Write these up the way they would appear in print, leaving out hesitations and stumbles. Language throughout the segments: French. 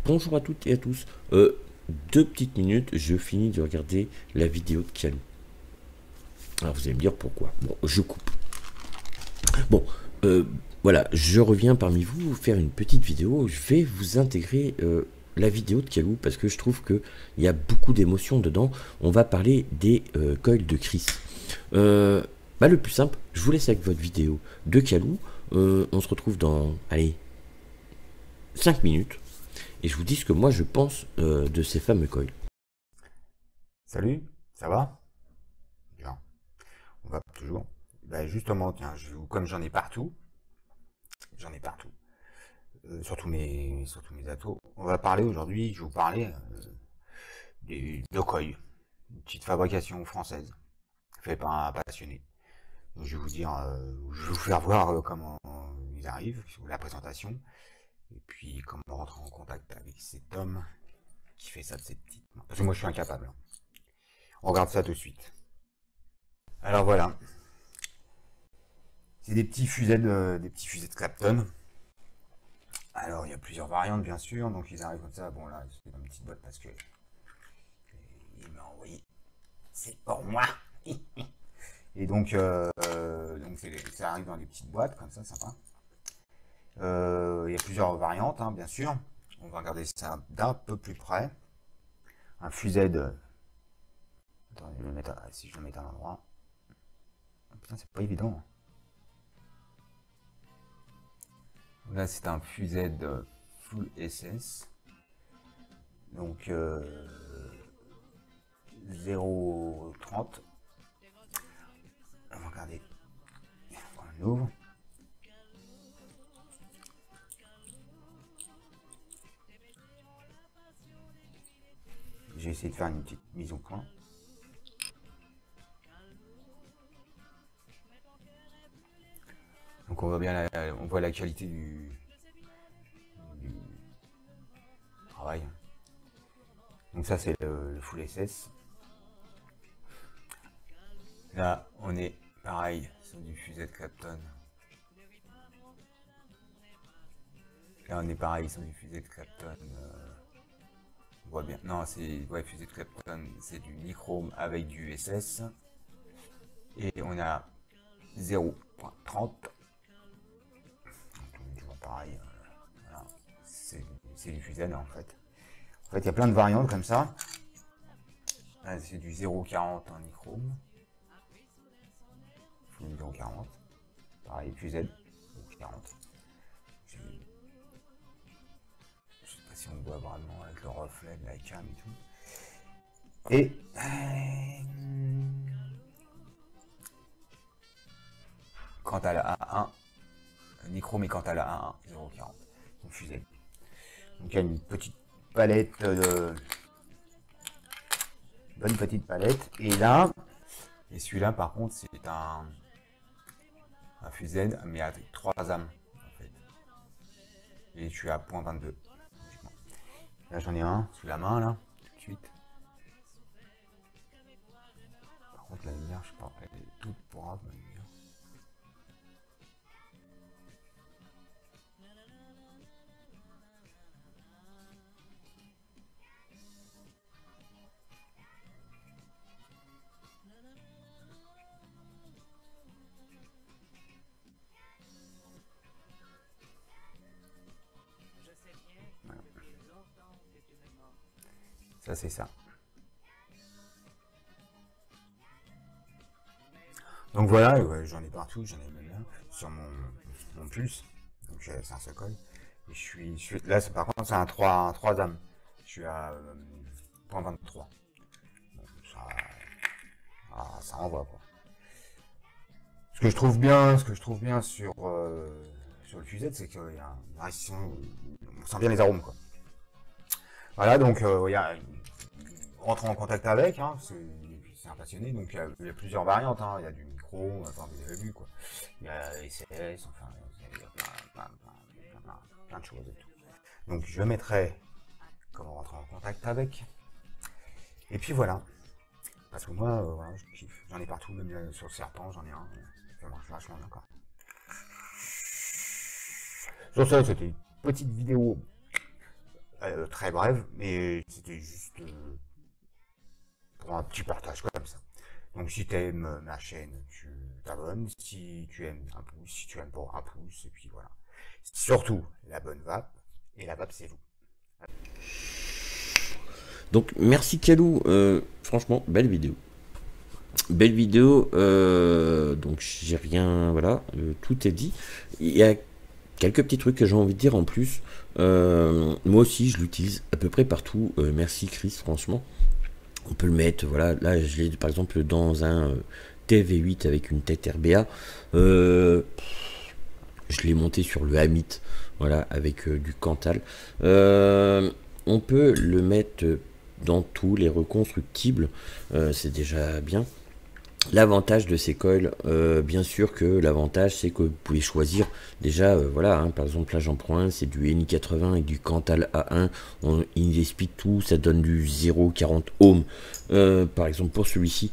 Bonjour à toutes et à tous. 2 petites minutes, je finis de regarder la vidéo de Calou. Alors vous allez me dire pourquoi. Bon, je coupe. Bon, voilà, je reviens parmi vous faire une petite vidéo. Je vais vous intégrer la vidéo de Calou parce que je trouve qu'il y a beaucoup d'émotions dedans. On va parler des coils de Chris. Le plus simple, je vous laisse avec votre vidéo de Calou. On se retrouve dans, allez, 5 minutes. Et je vous dis ce que moi je pense de ces fameux coils. Salut, ça va? Bien, on va toujours. Justement, tiens, comme j'en ai partout, surtout mes atos. On va parler aujourd'hui, je vais vous parler de coils, une petite fabrication française, faite par un passionné. Donc, je vais vous dire, je vais vous faire voir comment ils arrivent, la présentation, et puis comment rentrer en contact avec cet homme qui fait ça de cette petite main. Parce que moi je suis incapable. On regarde ça tout de suite. Alors voilà, c'est des petits fusées de Clapton. Alors il y a plusieurs variantes bien sûr, donc ils arrivent comme ça. Bon là, c'est dans une petite boîte parce que il m'a envoyé. C'est pour moi. Et donc, ça arrive dans des petites boîtes comme ça, sympa. Il y a plusieurs variantes, hein, bien sûr. On va regarder ça d'un peu plus près. Un fuset de. Attends, si je le mets à l'endroit. Putain, c'est pas évident. Là, c'est un fuset de Full SS. Donc, 0,30. On va regarder. On ouvre. J'ai essayé de faire une petite mise au point. Donc on voit bien on voit la qualité du travail. Donc ça c'est le Full SS. Là on est pareil sur du fuset de Clapton. Là on est pareil sur du fuset de Clapton. On voit bien. Non, c'est fuset de Clapton, c'est du nichrome avec du SS. Et on a 0,30. Toujours pareil. Voilà. C'est du fuset en fait. En fait, il y a plein de variantes comme ça. Là, c'est du 0,40 en nichrome. 0,40. Pareil, fuset 0,40. Je sais pas si on voit vraiment avec le reflet de la cam et tout. Et quant à la A1, nichrome et quant à la A1, 0,40. Donc fuset. Donc il y a une petite palette bonne petite palette. Et là, celui-là par contre c'est un fuset mais avec 3 âmes en fait. Et je suis à 0,22. Là j'en ai un sous la main là, tout de suite. Par contre la lumière, je sais pas, elle est toute pourrave ma lumière. Voilà. Ça c'est ça. Donc voilà, ouais, j'en ai partout, j'en ai même là, sur mon pulse. Donc c'est un seul col. Et là, par contre, c'est un 3 âmes. Je suis à 0,23. Bon, ça envoie quoi. Ce que je trouve bien sur le fuset, c'est qu'il y a une réaction, on sent bien les arômes quoi. Voilà, donc il y a rentrer en contact avec, hein, c'est un passionné, donc il y a plusieurs variantes, hein, il y a du micro, enfin vous avez vu quoi, il y a SS, enfin il y a plein de choses et tout. Donc je mettrai comment rentrer en contact avec, et puis voilà, parce que moi voilà, je kiffe, j'en ai partout, même sur le serpent j'en ai un, ça marche vachement bien quoi. Sur ça, c'était une petite vidéo très brève, mais c'était juste pour un petit partage comme ça. Donc si tu aimes ma chaîne, tu t'abonnes, si tu aimes un pouce, si tu aimes pas un pouce, et puis voilà. Surtout la bonne vape, et la vape c'est vous. Donc merci Kalou, franchement belle vidéo. Belle vidéo, donc j'ai rien, voilà, tout est dit. Il y a quelques petits trucs que j'ai envie de dire en plus. Moi aussi je l'utilise à peu près partout. Merci Chris, franchement. On peut le mettre, voilà, là je l'ai par exemple dans un TV8 avec une tête RBA. Je l'ai monté sur le Hamit, voilà, avec du Cantal. On peut le mettre dans tous les reconstructibles, c'est déjà bien. L'avantage de ces coils, bien sûr que l'avantage c'est que vous pouvez choisir déjà, voilà, hein, par exemple là j'en prends un, c'est du NI 80 et du Cantal A1, il explique tout, ça donne du 0,40 ohms, par exemple pour celui-ci,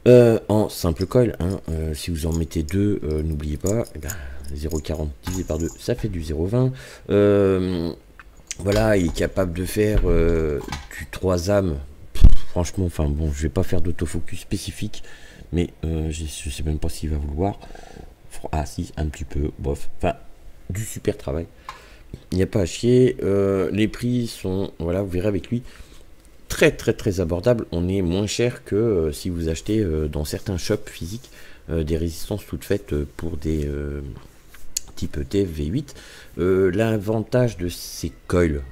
en simple coil, hein, si vous en mettez deux, n'oubliez pas, eh ben, 0,40 divisé par 2, ça fait du 0,20, voilà, il est capable de faire du 3 âmes. Franchement, enfin bon, je vais pas faire d'autofocus spécifique, mais je sais même pas s'il va vouloir. Ah si, un petit peu, bof. Enfin, du super travail. Il n'y a pas à chier. Les prix sont, voilà, vous verrez avec lui, très abordables. On est moins cher que si vous achetez dans certains shops physiques des résistances toutes faites pour des type TV8. L'avantage de ces coils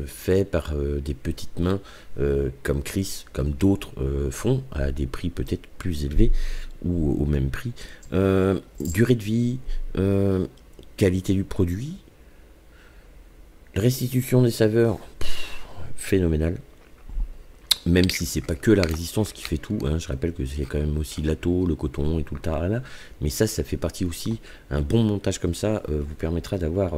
fait par des petites mains comme Chris, comme d'autres font, à des prix peut-être plus élevés ou au même prix. Durée de vie, qualité du produit, restitution des saveurs, phénoménal. Même si c'est pas que la résistance qui fait tout, hein, je rappelle que c'est quand même aussi l'ato, le coton et tout le tarala, mais ça fait partie aussi. Un bon montage comme ça vous permettra d'avoir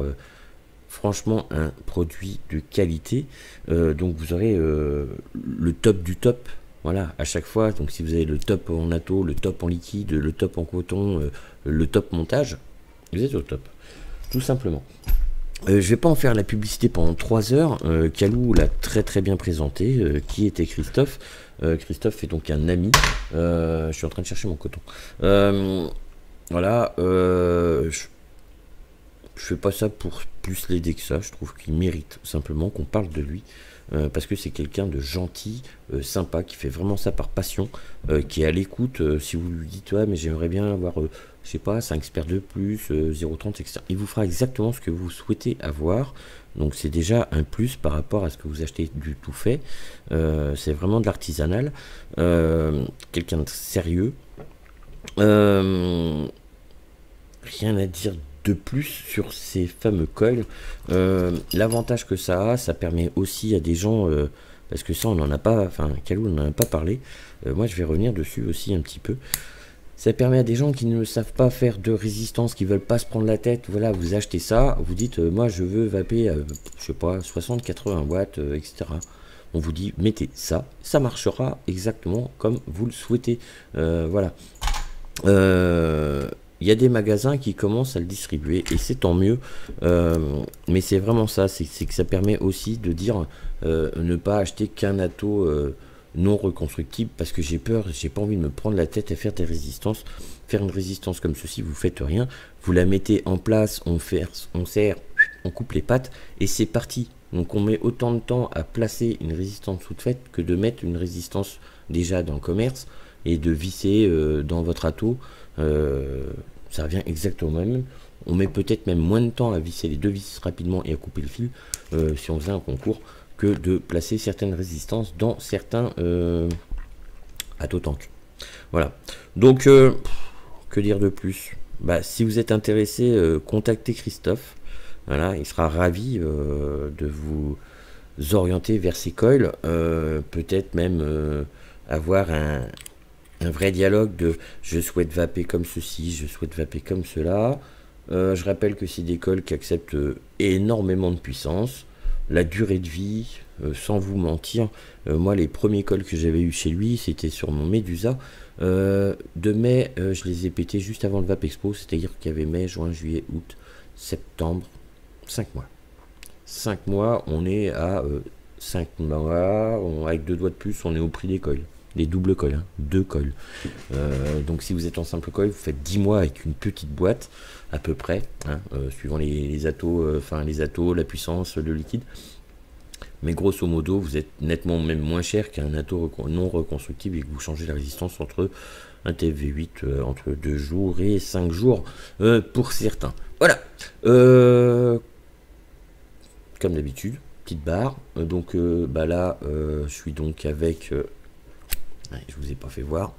franchement un produit de qualité. Donc vous aurez le top du top, voilà, à chaque fois. Donc si vous avez le top en ato, le top en liquide, le top en coton, le top montage, vous êtes au top, tout simplement. Je vais pas en faire la publicité pendant 3 heures. Kalou l'a très bien présenté. Qui était Christophe? Christophe est donc un ami. Je suis en train de chercher mon coton. Voilà. Je fais pas ça pour plus l'aider que ça. Je trouve qu'il mérite simplement qu'on parle de lui. Parce que c'est quelqu'un de gentil, sympa, qui fait vraiment ça par passion, qui est à l'écoute. Si vous lui dites, ouais, mais j'aimerais bien avoir, je sais pas, 5 experts de plus, 0,30, etc. Il vous fera exactement ce que vous souhaitez avoir. Donc c'est déjà un plus par rapport à ce que vous achetez du tout fait. C'est vraiment de l'artisanal. Quelqu'un de sérieux. Rien à dire de plus sur ces fameux coils. L'avantage que ça permet aussi à des gens, parce que ça on n'en a pas, enfin Kalou n'en a pas parlé, moi je vais revenir dessus aussi un petit peu. Ça permet à des gens qui ne savent pas faire de résistance, qui veulent pas se prendre la tête, voilà, vous achetez ça, vous dites moi je veux vaper, je sais pas, 60-80 watts, etc. On vous dit mettez ça, ça marchera exactement comme vous le souhaitez, voilà. Il y a des magasins qui commencent à le distribuer et c'est tant mieux, mais c'est vraiment ça, c'est que ça permet aussi de dire ne pas acheter qu'un ato non reconstructible parce que j'ai peur, j'ai pas envie de me prendre la tête à faire des résistances. Faire une résistance comme ceci, vous faites rien, vous la mettez en place, on serre, on coupe les pattes et c'est parti. Donc on met autant de temps à placer une résistance toute faite que de mettre une résistance déjà dans le commerce et de visser dans votre ato. Ça revient exactement au même. On met peut-être même moins de temps à visser les deux vis rapidement et à couper le fil si on faisait un concours que de placer certaines résistances dans certains ato tank. Voilà. Donc que dire de plus? Bah, si vous êtes intéressé, contactez Christophe. Voilà, il sera ravi de vous orienter vers ces coils. Peut-être même avoir un vrai dialogue de je souhaite vaper comme ceci, je souhaite vaper comme cela. Je rappelle que c'est des coils qui acceptent énormément de puissance. La durée de vie, sans vous mentir, moi les premiers coils que j'avais eu chez lui, c'était sur mon Medusa. De mai, je les ai pétés juste avant le Vape Expo, c'est-à-dire qu'il y avait mai, juin, juillet, août, septembre, 5 mois. 5 mois, on est à 5 mois, avec 2 doigts de plus, on est au prix des coils. Des doubles coils, hein, 2 coils. Donc si vous êtes en simple coil, vous faites 10 mois avec une petite boîte, à peu près, hein, suivant les atos, la puissance, le liquide. Mais grosso modo, vous êtes nettement même moins cher qu'un ato non reconstructible et que vous changez la résistance entre un TV8 entre 2 jours et 5 jours pour certains. Voilà. Comme d'habitude, petite barre. Donc là, je suis donc avec... je vous ai pas fait voir.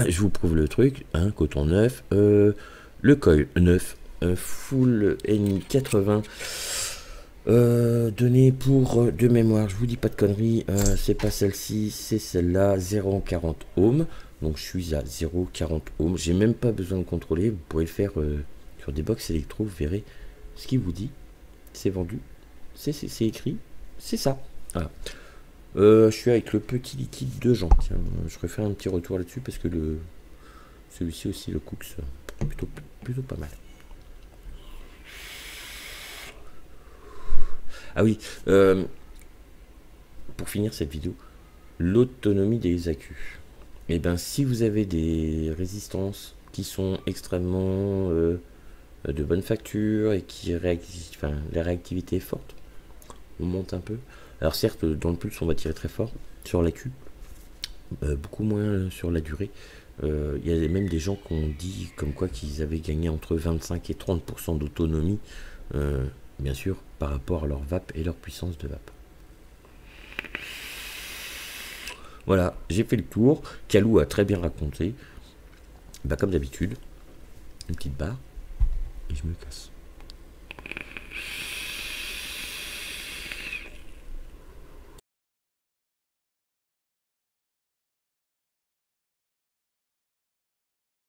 Je vous prouve le truc. Hein, coton neuf. Le coil neuf. Full NI 80. Donné pour de mémoire, je vous dis pas de conneries, c'est pas celle-ci, c'est celle-là, 0,40 ohms. Donc je suis à 0,40 ohms. J'ai même pas besoin de contrôler. Vous pourrez le faire sur des box électro. Vous verrez ce qu'il vous dit. C'est vendu. C'est écrit. C'est ça. Voilà. Je suis avec le petit liquide de Jean. Tiens, je ferai faire un petit retour là-dessus parce que celui-ci aussi, le Cooks, plutôt pas mal. Ah oui, pour finir cette vidéo, l'autonomie des accus. Et bien, si vous avez des résistances qui sont extrêmement de bonne facture et qui la réactivité est forte, on monte un peu. Alors certes, dans le pulse, on va tirer très fort sur l'accu, beaucoup moins sur la durée. Il y a même des gens qui ont dit comme quoi qu'ils avaient gagné entre 25 et 30% d'autonomie. Bien sûr, par rapport à leur vape et leur puissance de vape. Voilà, j'ai fait le tour. Calou a très bien raconté. Bah, comme d'habitude, une petite barre et je me casse.